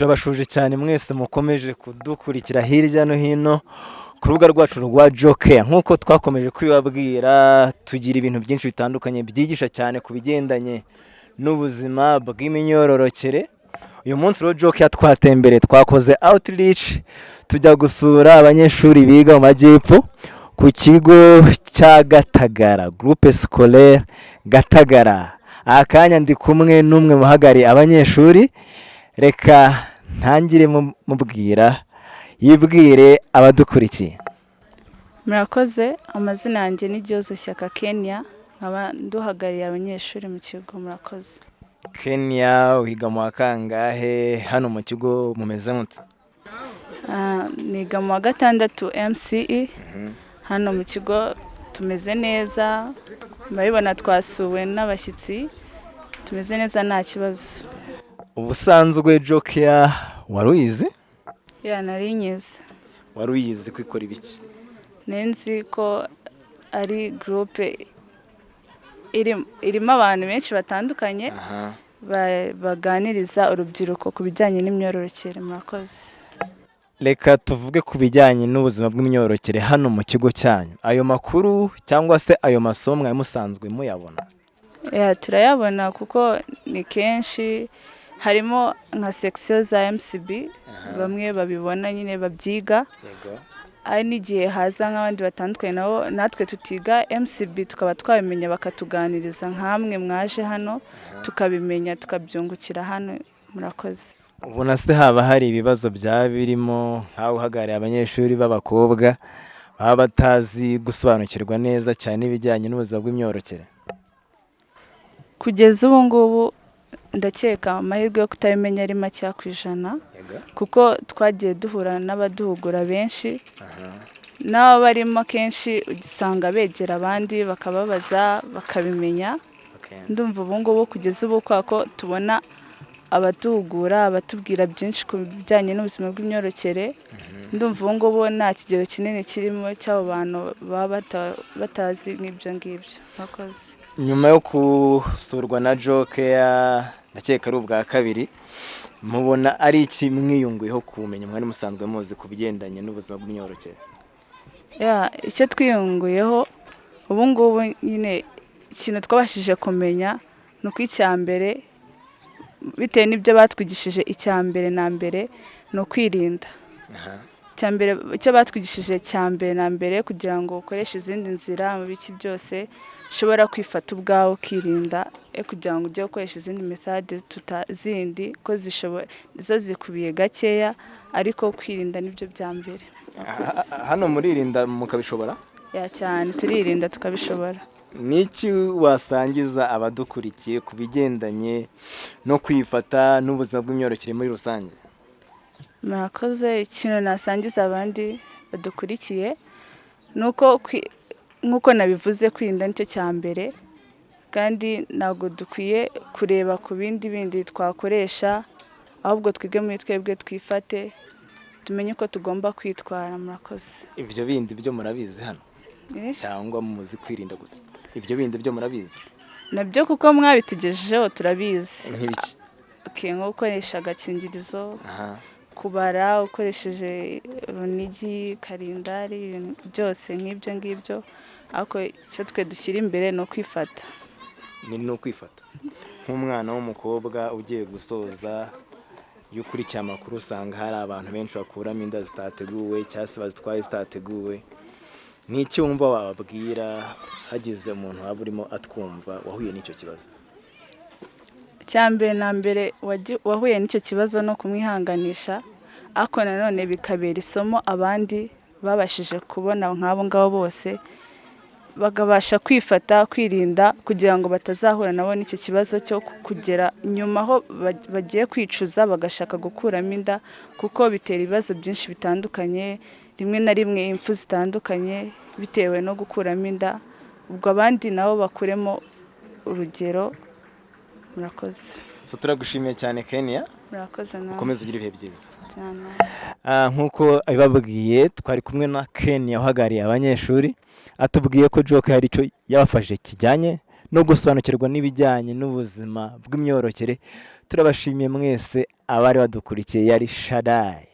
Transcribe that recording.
turabashuje cyane mwese mukomeje kudukurikira hirya no hino ku rubuga rwacu rwa Joker. Nk'uko twakomeje kwibabwira, tugira ibintu byinshi bitandukanye byigisha cyane ku bigendanye n'ubuzima bw'imyororokere. Uyu munsi rero Joker twatembere, twakoze outreach tujya gusura abanyeshuri biga mu majyepfo ku kigo cya Gatagara, Groupe Scolaire Gatagara. Akanya ndi kumwe n'umwe muhagari abanyeshuri, reka ntangire mubwira yibwire abadukurikiye. Murakoze, amazina yanjye ni Gyozo Shyaka Kenya, nkaba nduhagariye abanyeshuri mu kigo. Murakoze. Kenya, wiga mu kangahe hano mu kigo mumeze mute? Niga mu wa gatandatu MCE. Hano mu kigo tumeze neza, murabibona twasuwe n'abashyitsi, tumeze neza nta kibazo. Ubusanzwe Joker waruyize? Nari nyize. Waruyize kwikora ibiki? Nenzi ko ari groupe irimo abantu benshi batandukanye baganiriza urubyiruko ku bijyanye n'imyororokere. Murakoze. Reka tuvuge ku bijyanye n'ubuzima bw'imyororokere hano mu kigo cyanyu. Ayo makuru cyangwa se ayo masomo musanzwe muyabona? Turayabona kuko ni kenshi, harimo nka section za MCB, bamwe babibona nyine babyiga. Ari n'igihe haza nk'abandi batandukanye nabo natwe tutiga MCB tukaba twabimenya bakatuganiriza nk'amwe mwaje hano tukabimenya tukabyungukira hano. Murakoze. Ubona se haba hari ibibazo byaba birimo nk'aho uhagarariye abanyeshuri b'abakobwa baba batazi gusobanukirwa neza cyane ibijyanye n'ubuzima bw'imyororokere? Kugeza ubu ngubu ndakeka amahirwe yo kutabimenya ari make ku ijana, kuko twagiye duhura n'abaduhugura benshi, nabo barimo kenshi ugisanga begera abandi bakababaza bakabimenya. Ndumva ubu ngubu kugeza ubu ko tubona abaduhugura abatubwira byinshi ku bijyanye n'ubuzima bw'imyororokere, ndumva ubu ngubu nta kigero kinini kirimo cy'abo bantu baba batazi nk'ibyo ngibyo. Murakoze. Nyuma yo kusurwa na Joker, nakeka ari ubwa kabiri, mubona ari iki mwiyunguyeho kumenya mwari musanzwe muzi ku bigendanye n'ubuzima bw'imyororokere? Icyo twiyunguyeho ubu ngubu nyine ikintu twabashije kumenya ni uko icya mbere, bitewe n'ibyo batwigishije, icya mbere na mbere ni ukwirinda. Icyo batwigishije cya mbere na mbere, kugira ngo ukoreshe izindi nzira mu biki byose ushobora kwifata ubwawe ukirinda, kugira ngo ujye gukoresha izindi methode zindi ko zo zikubiye gakeya, ariko kwirinda nibyo bya mbere. Hano muririnda mukabishobora? Cyane turirinda tukabishobora. Niki wasangiza abadukurikiye ku bigendanye no kwifata n'ubuzima bw'imyororokere muri rusange? Murakoze. Ikintu nasangiza abandi badukurikiye nuko nk'uko nabivuze, kwirinda nicyo cya mbere, kandi ntabwo dukwiye kureba ku bindi twakoresha, ahubwo twige muri twebwe, twifate, tumenye uko tugomba kwitwara. Murakoze. Ibyo bindi byo murabizi hano cyangwa muzi kwirinda gusa? Ibyo bindi byo murabizi nabyo kuko mwabitugejejeho? Turabizi. Nk'ibiki? Nko gukoresha agakingirizo, kubara ukoresheje runigi, karindari, ibintu byose nk'ibyo ngibyo, ariko icyo twe dushyira imbere ni ukwifata. Ni ukwifata. Nk'umwana w'umukobwa ugiye gusoza, iyo ukurikiye amakuru usanga hari abantu benshi bakuramo inda zitateguwe cyangwa se bazitwaye zitateguwe. Ni iki wumva wababwira hagize umuntu waba urimo atwumva wahuye n'icyo kibazo? Cyambere na mbere wahuye n'icyo kibazo no kumwihanganisha, ariko nanone bikabera isomo abandi babashije kubona nk'abo ngabo bose, bagabasha kwifata, kwirinda, kugira ngo batazahura nabo n'icyo kibazo cyo kugera nyuma aho bagiye kwicuza bagashaka gukuramo inda, kuko bitera ibibazo byinshi bitandukanye, rimwe na rimwe impfu zitandukanye bitewe no gukuramo inda. Ubwo abandi nabo bakuremo urugero. Murakoze. Turagushimiye cyane Kenya. Murakoze nawe. Ukomeze ugire ibihe byiza. Cyane. Nk'uko abibabwiye, twari kumwe na Kenya uhagariye abanyeshuri, atubwiye ko Joker hari icyo yabafashe kijyanye no gusobanukirwa n'ibijyanye n'ubuzima bw'imyororokere. Turabashimiye mwese abari badukurikiye. Yari Shaddai.